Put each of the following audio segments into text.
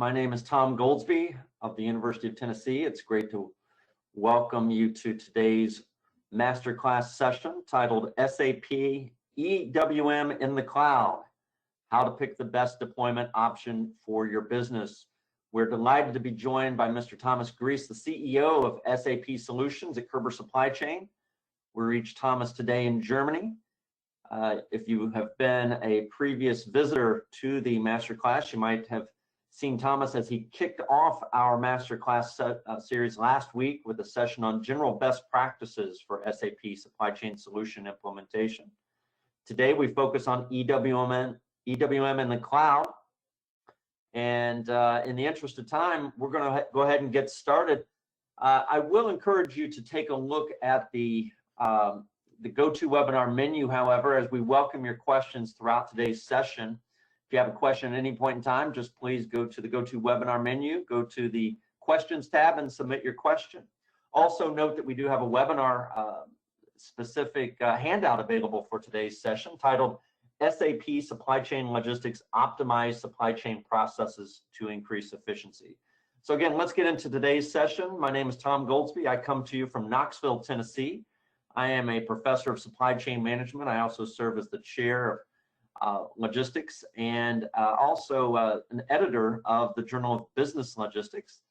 My name is Tom Goldsby of the University of Tennessee. It's great to welcome you to today's masterclass session titled SAP EWM in the Cloud, How to Pick the Best Deployment Option for Your Business. We're delighted to be joined by Mr. Thomas Gries, the CEO of SAP Solutions at Korber Supply Chain. We reach Thomas today in Germany. If you have been a previous visitor to the masterclass, you might have seen Thomas as he kicked off our masterclass series last week with a session on general best practices for SAP Supply Chain Solution implementation. Today we focus on EWM in the cloud. And in the interest of time, we're going to go ahead and get started. I will encourage you to take a look at the GoToWebinar menu, however, as we welcome your questions throughout today's session. If you have a question at any point in time, just please go to the GoToWebinar menu, go to the Questions tab and submit your question. Also note that we do have a webinar specific handout available for today's session titled SAP Supply Chain Logistics Optimize Supply Chain Processes to Increase Efficiency. So again, let's get into today's session. My name is Tom Goldsby. I come to you from Knoxville, Tennessee. I am a professor of supply chain management. I also serve as the chair of logistics and also an editor of the Journal of Business Logistics.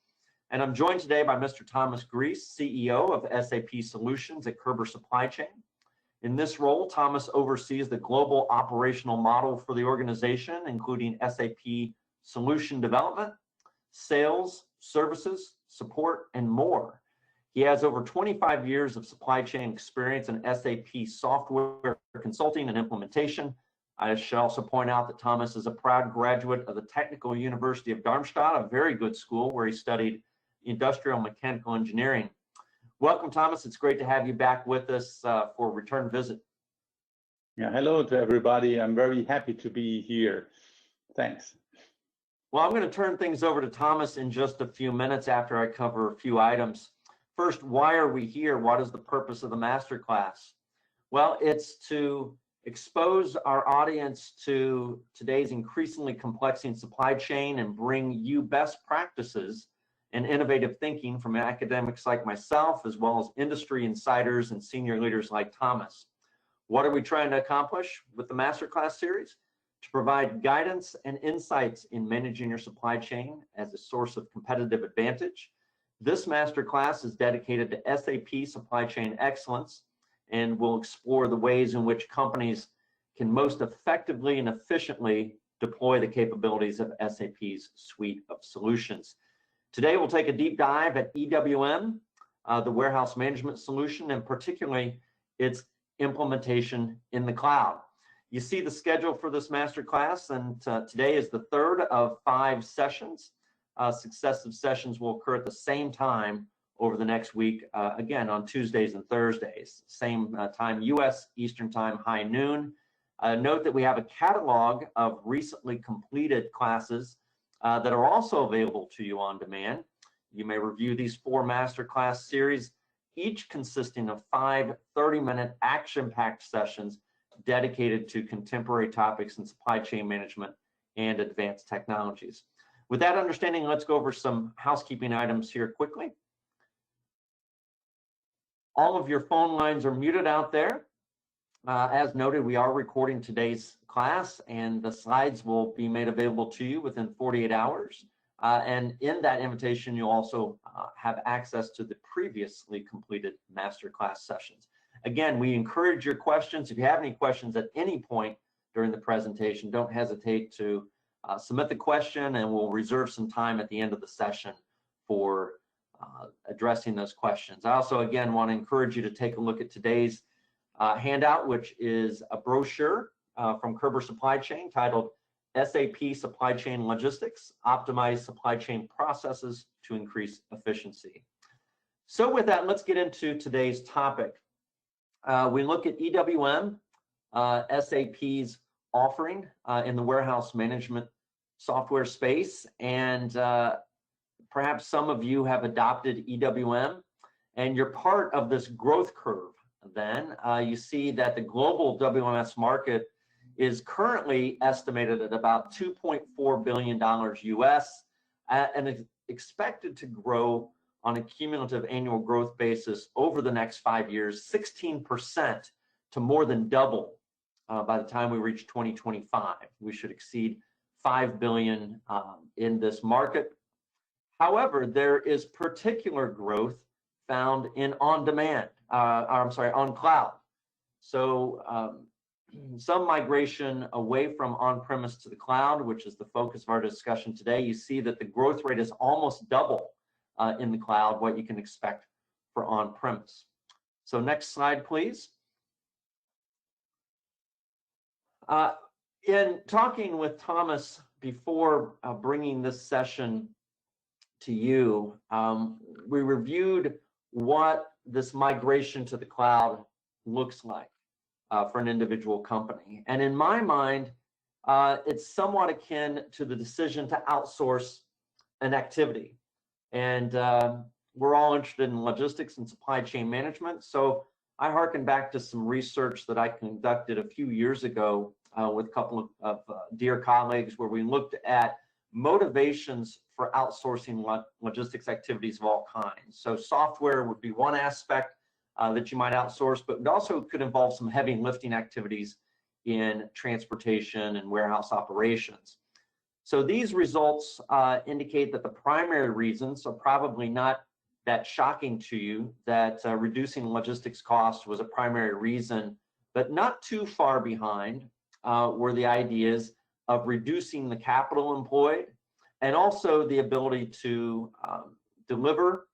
And I'm joined today by Mr. Thomas Gries, CEO of SAP Solutions at Körber Supply Chain. In this role, Thomas oversees the global operational model for the organization, including SAP solution development, sales, services, support, and more. He has over 25 years of supply chain experience in SAP software consulting and implementation. I should also point out that Thomas is a proud graduate of the Technical University of Darmstadt, a very good school where he studied industrial mechanical engineering. Welcome, Thomas. It's great to have you back with us for a return visit. Yeah, hello to everybody. I'm very happy to be here. Thanks. Well, I'm going to turn things over to Thomas in just a few minutes after I cover a few items. First, why are we here? What is the purpose of the masterclass? Well, it's to expose our audience to today's increasingly complex supply chain and bring you best practices and innovative thinking from academics like myself, as well as industry insiders and senior leaders like Thomas. What are we trying to accomplish with the masterclass series? To provide guidance and insights in managing your supply chain as a source of competitive advantage. This masterclass is dedicated to SAP supply chain excellence and will explore the ways in which companies can most effectively and efficiently deploy the capabilities of SAP's suite of solutions. Today, we'll take a deep dive at EWM, the warehouse management solution, and particularly its implementation in the cloud. You see the schedule for this masterclass, and today is the third of 5 sessions. Successive sessions will occur at the same time over the next week, again on Tuesdays and Thursdays, same time, U.S. Eastern Time, high noon. Note that we have a catalog of recently completed classes that are also available to you on demand. You may review these 4 masterclass series, each consisting of 5 30-minute action-packed sessions dedicated to contemporary topics in supply chain management and advanced technologies. With that understanding, let's go over some housekeeping items here quickly. All of your phone lines are muted out there. As noted, we are recording today's class, and the slides will be made available to you within 48 hours. And in that invitation, you'll also have access to the previously completed masterclass sessions. Again, we encourage your questions. If you have any questions at any point during the presentation, don't hesitate to submit the question, and we'll reserve some time at the end of the session for addressing those questions. I also, again, want to encourage you to take a look at today's handout, which is a brochure from Körber Supply Chain titled SAP Supply Chain Logistics, Optimize Supply Chain Processes to Increase Efficiency. So with that, let's get into today's topic. We look at EWM, SAP's offering in the warehouse management software space, and perhaps some of you have adopted EWM, and you're part of this growth curve. Then you see that the global WMS market is currently estimated at about $2.4 billion US. and is expected to grow on a cumulative annual growth basis over the next 5 years, 16% to more than double by the time we reach 2025. We should exceed 5 billion in this market. However, there is particular growth found in on-demand, on cloud. So some migration away from on-premise to the cloud, which is the focus of our discussion today. You see that the growth rate is almost double in the cloud what you can expect for on-premise. So next slide, please. In talking with Thomas before bringing this session to you, we reviewed what this migration to the cloud looks like for an individual company. And in my mind, it's somewhat akin to the decision to outsource an activity. And we're all interested in logistics and supply chain management. So I hearken back to some research that I conducted a few years ago with a couple of dear colleagues, where we looked at motivations for outsourcing logistics activities of all kinds. So software would be one aspect that you might outsource, but it also could involve some heavy lifting activities in transportation and warehouse operations. So these results indicate that the primary reasons are probably not that shocking to you, that reducing logistics costs was a primary reason, but not too far behind were the ideas of reducing the capital employed, and also the ability to deliver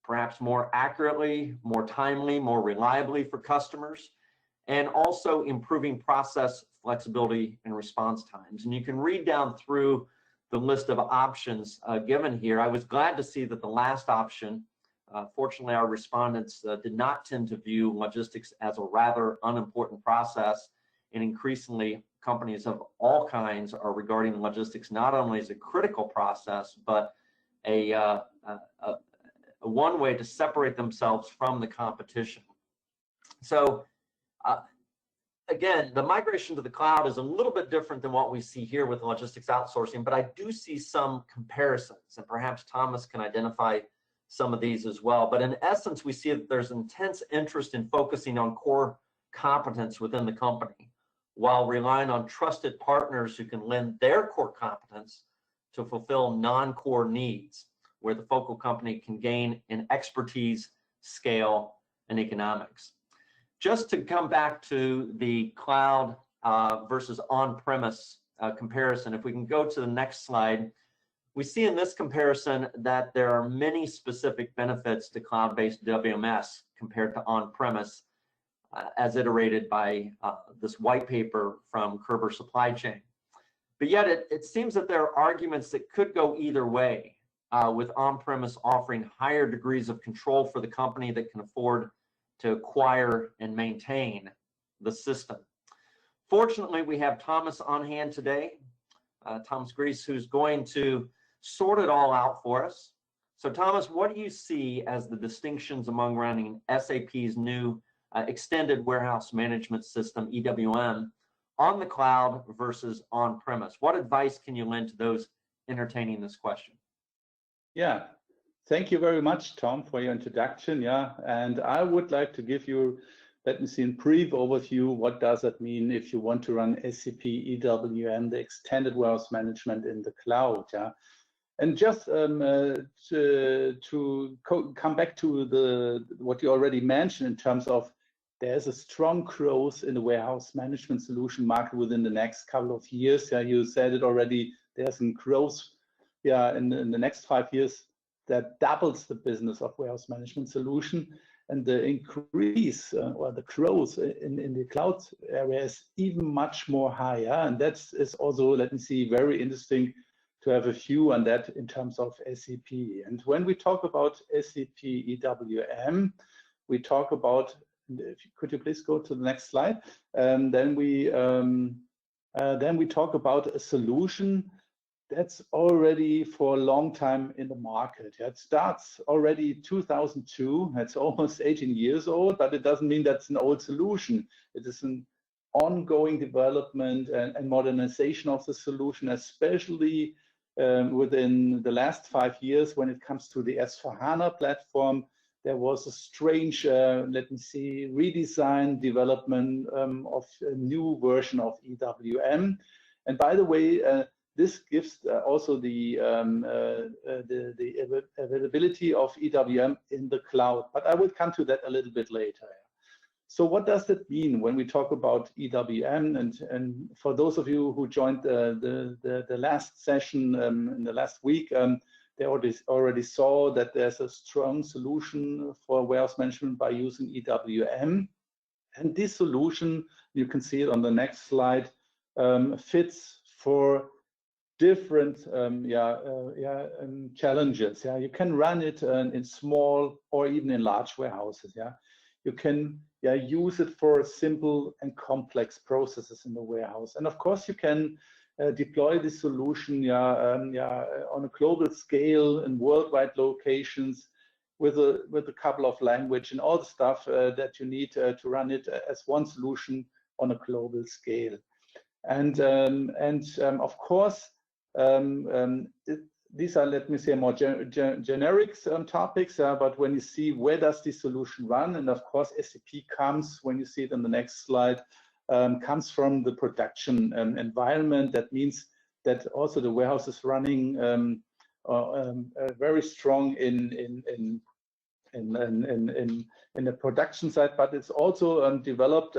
perhaps more accurately, more timely, more reliably for customers, and also improving process flexibility and response times. And you can read down through the list of options given here. I was glad to see that the last option, fortunately our respondents did not tend to view logistics as a rather unimportant process, and increasingly companies of all kinds are regarding logistics not only as a critical process, but a one way to separate themselves from the competition. So again, the migration to the cloud is a little bit different than what we see here with logistics outsourcing, but I do see some comparisons, and perhaps Thomas can identify some of these as well. But in essence, we see that there's intense interest in focusing on core competence within the company, while relying on trusted partners who can lend their core competence to fulfill non-core needs, where the focal company can gain in expertise, scale, and economics. Just to come back to the cloud versus on-premise comparison, if we can go to the next slide, we see in this comparison that there are many specific benefits to cloud-based WMS compared to on-premise, as iterated by this white paper from Körber Supply Chain. But yet it seems that there are arguments that could go either way, with on-premise offering higher degrees of control for the company that can afford to acquire and maintain the system. Fortunately, we have Thomas on hand today, Thomas Gries, who's going to sort it all out for us. So Thomas, what do you see as the distinctions among running SAP's new extended warehouse management system, EWM, on the cloud versus on-premise? What advice can you lend to those entertaining this question? Yeah, thank you very much, Tom, for your introduction. Yeah, and I would like to give you, let me see, in brief overview, what does that mean if you want to run SAP EWM, the extended warehouse management in the cloud. Yeah, and just to come back to what you already mentioned in terms of there's a strong growth in the warehouse management solution market within the next couple of years. Yeah, you said it already. There's some growth. Yeah, in the next 5 years, that doubles the business of warehouse management solution, and the increase or the growth in the cloud area is even much more higher. And that is also, let me see, very interesting to have a view on that in terms of SAP. And when we talk about SAP EWM, we talk about, could you please go to the next slide? Then we talk about a solution that's already for a long time in the market. It starts already 2002. It's almost 18 years old, but it doesn't mean that's an old solution. It is an ongoing development and modernization of the solution, especially within the last 5 years, when it comes to the S/4HANA platform, there was a strange, let me see, redesign development of a new version of EWM. And by the way, this gives also the availability of EWM in the cloud. But I will come to that a little bit later. So what does that mean when we talk about EWM? And for those of you who joined the last session in the last week, they already saw that there's a strong solution for warehouse management by using EWM. And this solution, you can see it on the next slide, fits for different challenges. You can run it in small or even in large warehouses. You can use it for simple and complex processes in the warehouse. And of course, you can deploy this solution on a global scale in worldwide locations with a couple of language and all the stuff that you need to run it as one solution on a global scale. And of course, these are, let me say, more generic topics, but when you see where does this solution run, and of course SAP comes, when you see it on the next slide, comes from the production environment. That means that also the warehouse is running very strong in the production side, but it's also developed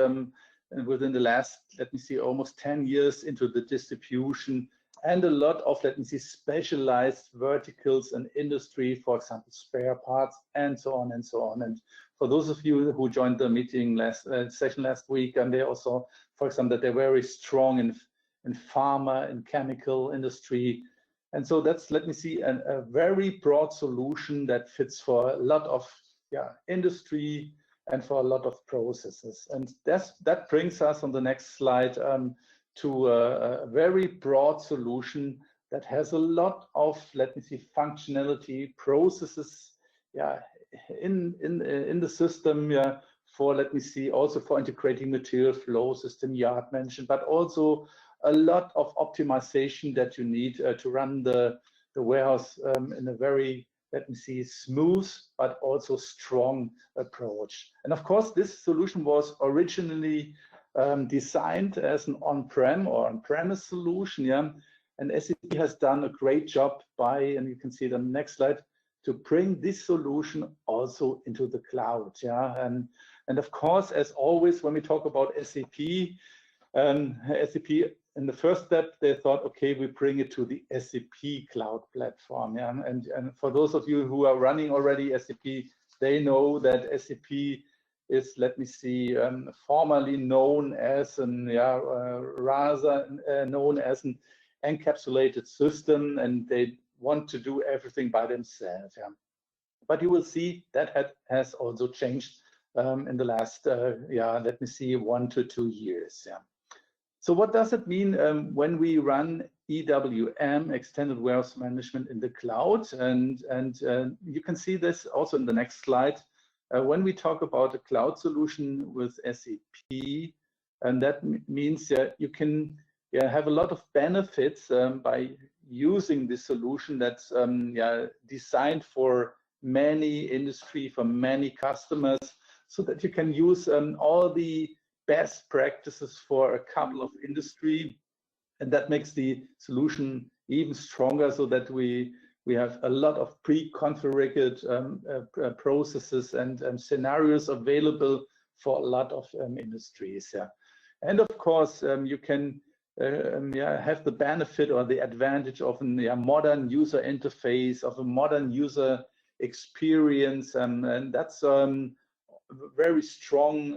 within the last, let me see, almost 10 years into the distribution, and a lot of, let me see, specialized verticals and industry, for example, spare parts, and so on and so on. And for those of you who joined the meeting session last week, and they also, for example, that they're very strong in pharma and chemical industry. And so that's, let me see, a very broad solution that fits for a lot of industry and for a lot of processes. And that brings us on the next slide to a very broad solution that has a lot of, let me see, functionality, processes, in the system, for, let me see, also for integrating material flow system, yard management, but also a lot of optimization that you need to run the warehouse in a very, let me see, smooth but also strong approach. And of course, this solution was originally designed as an on-prem or on-premise solution, and SAP has done a great job by, and you can see it on the next slide, to bring this solution also into the cloud. And of course, as always, when we talk about SAP, SAP in the first step, they thought, okay, we bring it to the SAP cloud platform. And for those of you who are running already SAP, they know that SAP is, let me see, formerly known as rather known as an encapsulated system, and they want to do everything by themselves. But you will see that has also changed in the last, let me see, 1 to 2 years. So what does it mean when we run EWM, Extended Warehouse Management, in the cloud? And you can see this also in the next slide. When we talk about a cloud solution with SAP, and that means you can have a lot of benefits by using this solution that's designed for many industry, for many customers, so that you can use all the best practices for a couple of industry, and that makes the solution even stronger, so that we have a lot of pre-configured processes and scenarios available for a lot of industries. And of course, you can have the benefit or the advantage of a modern user interface, of a modern user experience, and that's very strong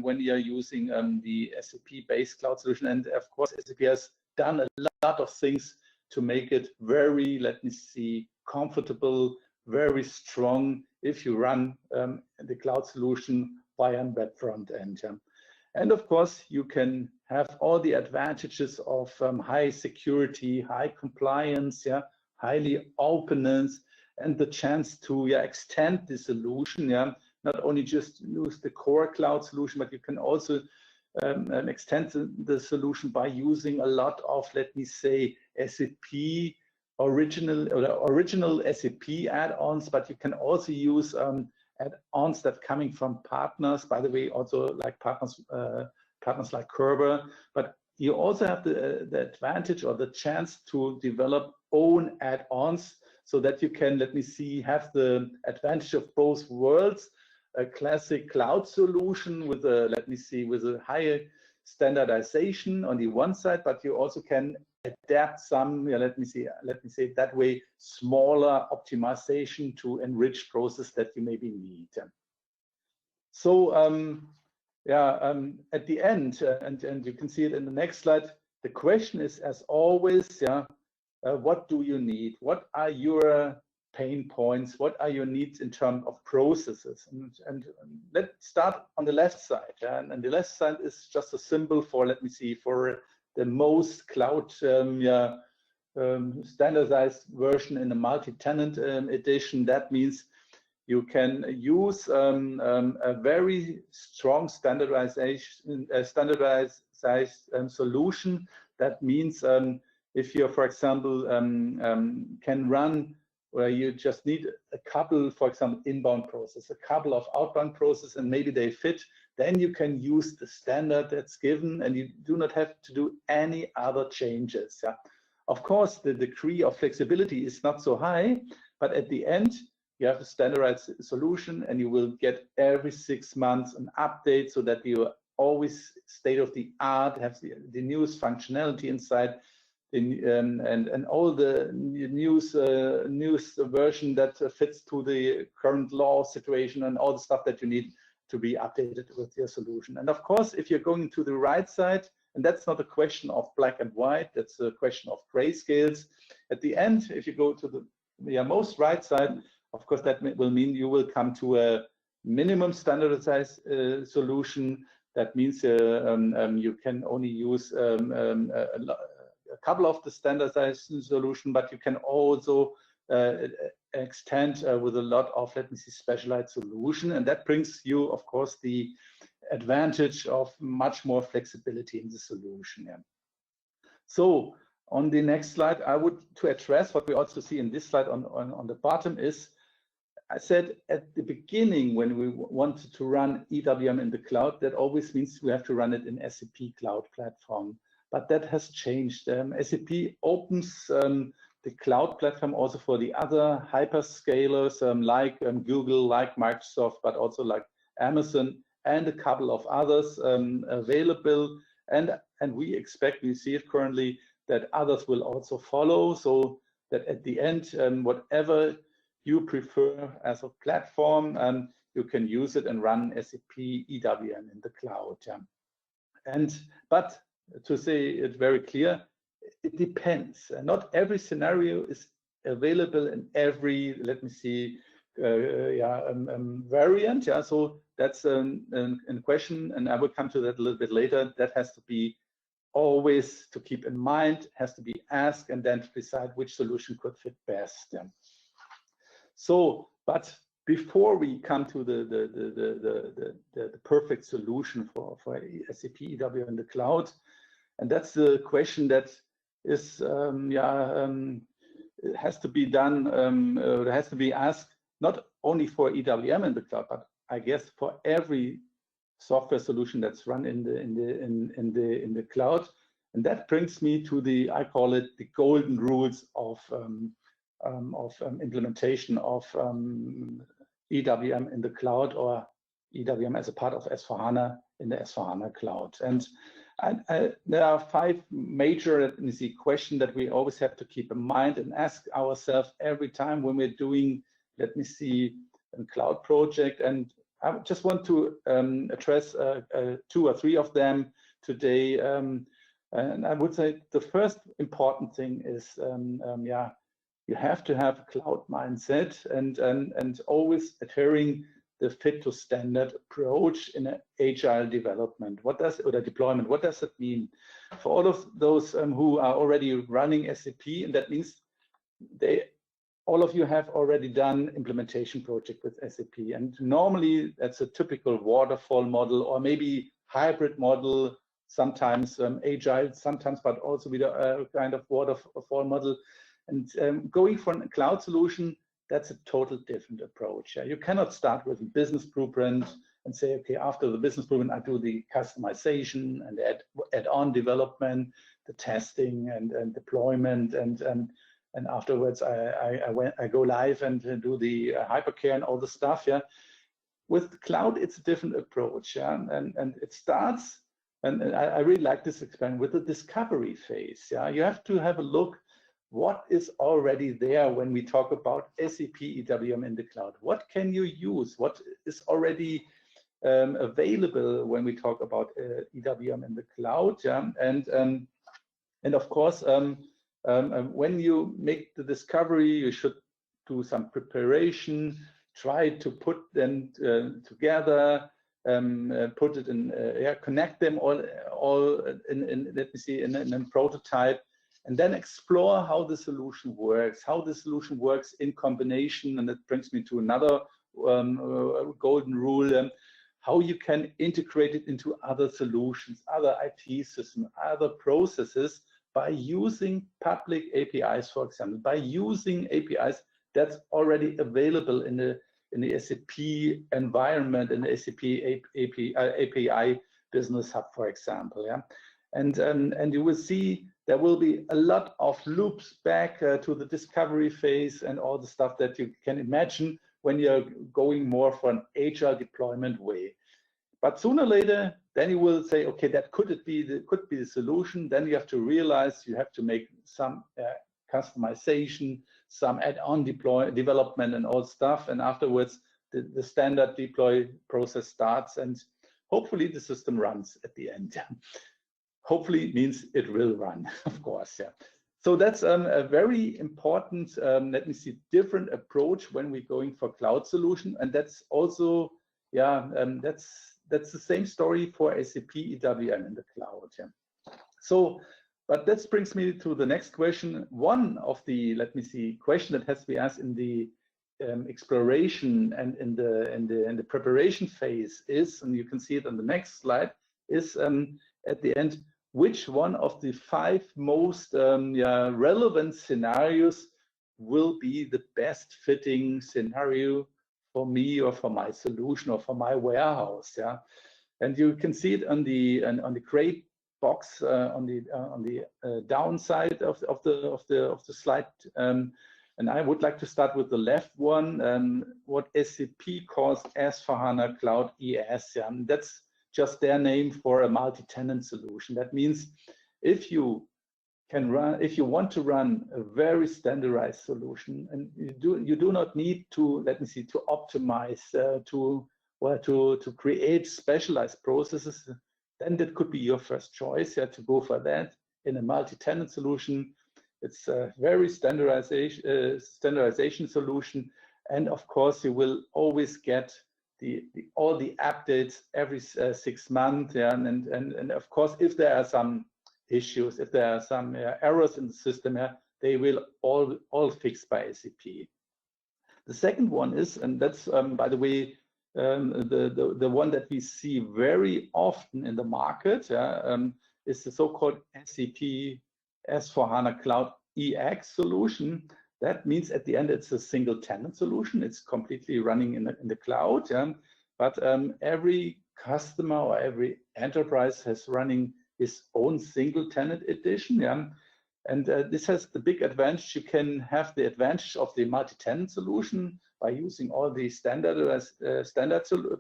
when you're using the SAP-based cloud solution. And of course, SAP has done a lot of things to make it very, let me see, comfortable, very strong if you run the cloud solution via web front end. And of course, you can have all the advantages of high security, high compliance, highly openness, and the chance to extend the solution. Not only just use the core cloud solution, but you can also extend the solution by using a lot of, let me say, SAP original SAP add-ons, but you can also use add-ons that coming from partners. By the way, also like partners like Körber. But you also have the advantage or the chance to develop own add-ons, so that you can, let me see, have the advantage of both worlds. A classic cloud solution with a, let me see, with a higher standardization on the one side, but you also can adapt some, let me say it that way, smaller optimization to enrich process that you maybe need. So at the end, and you can see it in the next slide, the question is, as always, what do you need? What are your pain points? What are your needs in terms of processes? And let's start on the left side. And the left side is just a symbol for, let me see, for the most cloud standardized version in the multi-tenant edition. That means you can use a very strong standardized solution. That means if you, for example, can run where you just need a couple, for example, inbound process, a couple of outbound process, and maybe they fit, then you can use the standard that's given, and you do not have to do any other changes. Of course, the degree of flexibility is not so high, but at the end, you have a standardized solution, and you will get every 6 months an update, so that you always state of the art, have the newest functionality inside, and all the newest version that fits to the current law situation, and all the stuff that you need to be updated with your solution. And of course, if you're going to the right side, and that's not a question of black and white, that's a question of grayscales. At the end, if you go to the most right side, of course, that will mean you will come to a minimum standardized solution. That means you can only use a couple of the standardized solution, but you can also extend with a lot of, let me see, specialized solution. And that brings you, of course, the advantage of much more flexibility in the solution. So on the next slide, I would to address what we also see in this slide on the bottom is, I said at the beginning, when we wanted to run EWM in the cloud, that always means we have to run it in SAP Cloud Platform. But that has changed. SAP opens the cloud platform also for the other hyperscalers like Google, like Microsoft, but also like Amazon and a couple of others available. And we expect, we see it currently, that others will also follow, so that at the end, whatever you prefer as a platform, you can use it and run SAP EWM in the cloud. But to say it very clear, it depends. Not every scenario is available in every, let me see, variant. So that's a question, and I will come to that a little bit later. That has to be always to keep in mind, has to be asked, and then to decide which solution could fit best. So, but before we come to the perfect solution for SAP EWM in the cloud, and that's the question that is has to be done, has to be asked not only for EWM in the cloud, but I guess for every software solution that's run in the cloud. And that brings me to the, I call it the golden rules of implementation of EWM in the cloud, or EWM as a part of S/4HANA in the S/4HANA cloud. And there are 5 major questions that we always have to keep in mind and ask ourselves every time when we're doing, let me see, a cloud project. And I just want to address 2 or 3 of them today. And I would say the first important thing is, you have to have a cloud mindset and always adhering the fit to standard approach in an agile development. What does, or deployment, what does it mean? For all of those who are already running SAP, and that means all of you have already done implementation project with SAP. And normally that's a typical waterfall model, or maybe hybrid model, sometimes agile, sometimes, but also with a kind of waterfall model. And going for a cloud solution, that's a total different approach. You cannot start with a business blueprint and say, okay, after the business blueprint, I do the customization and add-on development, the testing and deployment, and afterwards I go live and do the hypercare and all the stuff. Yeah, with cloud, it's a different approach. Yeah, and it starts, and I really like this experiment with the discovery phase. Yeah, you have to have a look. What is already there when we talk about SAP EWM in the cloud? What can you use? What is already available when we talk about EWM in the cloud? Yeah? And of course, when you make the discovery, you should do some preparation, try to put them together, put it in, connect them all in let me see, in a prototype, and then explore how the solution works, in combination. And that brings me to another golden rule, how you can integrate it into other solutions, other IT systems, other processes by using public APIs, for example, by using APIs that's already available in the SAP environment, in the SAP API Business Hub, for example. Yeah, and you will see there will be a lot of loops back to the discovery phase and all the stuff that you can imagine when you're going more for an agile deployment way. But sooner or later, then you will say, okay, that could be the solution. Then you have to realize you have to make some customization, some add-on development and all stuff. And afterwards, the standard deploy process starts, and hopefully the system runs at the end. Hopefully means it will run, of course. Yeah. So that's a very important, let me see, different approach when we're going for cloud solution. And that's also, yeah, that's the same story for SAP EWM in the cloud. Yeah. So, but that brings me to the next question. One of the, let me see, question that has to be asked in the exploration and in the preparation phase is, and you can see it on the next slide, is at the end, which one of the 5 most relevant scenarios will be the best fitting scenario for me or for my solution or for my warehouse? Yeah, and you can see it on the gray box on the downside of the slide. And I would like to start with the left one, what SAP calls S/4HANA Cloud ES. Yeah, and that's just their name for a multi-tenant solution. That means if you want to run a very standardized solution, and you do not need to, let me see, to optimize, to create specialized processes, then that could be your first choice. To go for that in a multi-tenant solution. It's a very standardization solution, and of course you will always get all the updates every 6 months. Yeah, and of course, if there are some issues, if there are some errors in the system, they will all fixed by SAP. The second one is, and that's by the way, the one that we see very often in the market, is the so-called SAP S/4HANA Cloud EX solution. That means at the end it's a single tenant solution. It's completely running in the cloud. But every customer or every enterprise has running its own single tenant edition. And this has the big advantage. You can have the advantage of the multi-tenant solution by using all the standard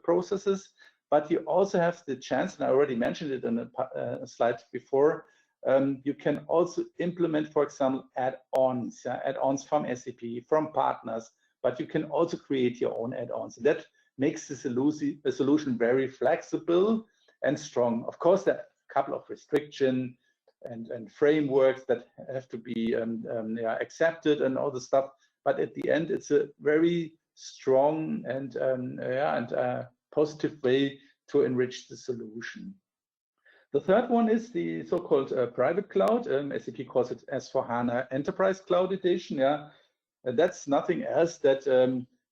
processes. But you also have the chance, and I already mentioned it in a slide before, you can also implement, for example, add-ons from SAP, from partners, but you can also create your own add-ons. That makes the solution very flexible and strong. Of course, there are a couple of restrictions and frameworks that have to be accepted and all the stuff, but at the end, it's a very strong and positive way to enrich the solution. The third one is the so-called private cloud. SAP calls it S/4HANA Enterprise Cloud Edition. And that's nothing else that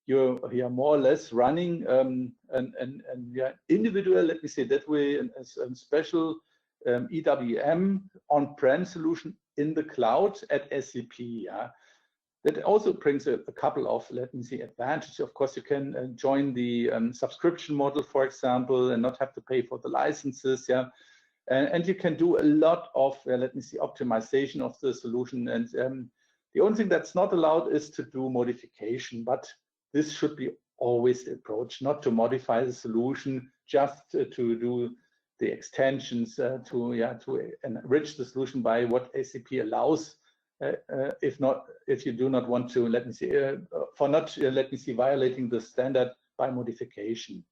you're more or less running an individual, let me say that way, a special EWM on-prem solution in the cloud at SAP. That also brings a couple of, let me see, advantages. Of course, you can join the subscription model, for example, and not have to pay for the licenses. Yeah, and you can do a lot of, let me see, optimization of the solution. And the only thing that's not allowed is to do modification, but this should be always the approach, not to modify the solution, just to do the extensions to enrich the solution by what SAP allows. If you do not want to, let me see, violating the standard by modification.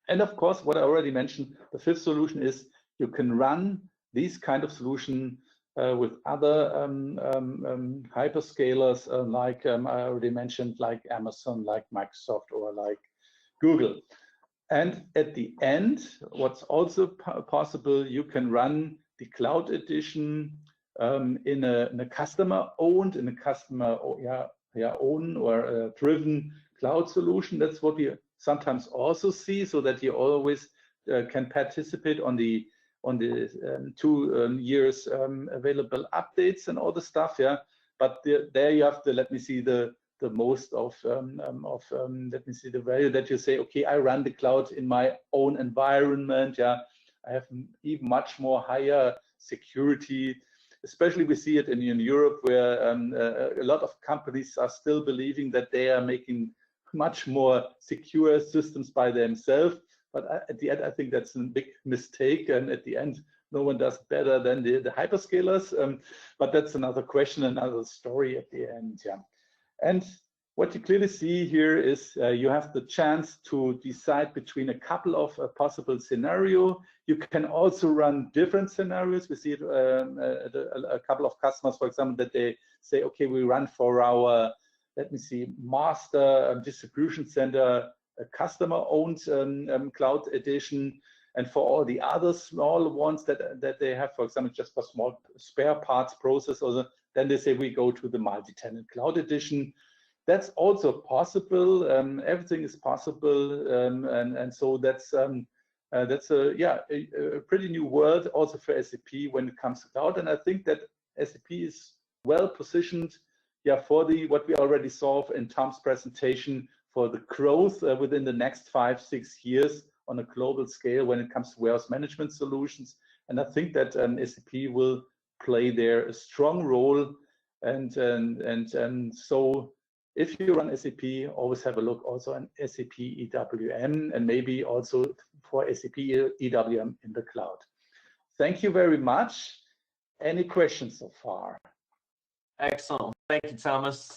And of course, what I already mentioned, the fifth solution is you can run these kind of solution with other hyperscalers like I already mentioned, like Amazon, like Microsoft, or like Google. And at the end, what's also possible, you can run the cloud edition in a customer-owned, own or driven cloud solution. That's what we sometimes also see, so that you always can participate on the 2 years available updates and all the stuff. Yeah, but there you have to, let me see, the most of let me see, the value that you say, okay, I run the cloud in my own environment. Yeah, I have even much more higher security. Especially we see it in Europe, where a lot of companies are still believing that they are making much more secure systems by themselves. But at the end, I think that's a big mistake. And at the end, no one does better than the hyperscalers. But that's another question, another story at the end. Yeah. And what you clearly see here is you have the chance to decide between a couple of possible scenarios. You can also run different scenarios. We see it at a couple of customers, for example, that they say, okay, we run for our, let me see, master distribution center, a customer-owned cloud edition. And for all the other small ones that they have, for example, just for small spare parts process, then they say we go to the multi-tenant cloud edition. That's also possible. Everything is possible, and so that's a pretty new world also for SAP when it comes to cloud. And I think that SAP is well positioned, for what we already saw in Tom's presentation, for the growth within the next 5-6 years on a global scale when it comes to warehouse management solutions. And I think that SAP will play there a strong role. And so if you run SAP, always have a look also on SAP EWM, and maybe also for SAP EWM in the cloud. Thank you very much. Any questions so far? Excellent. Thank you, Thomas.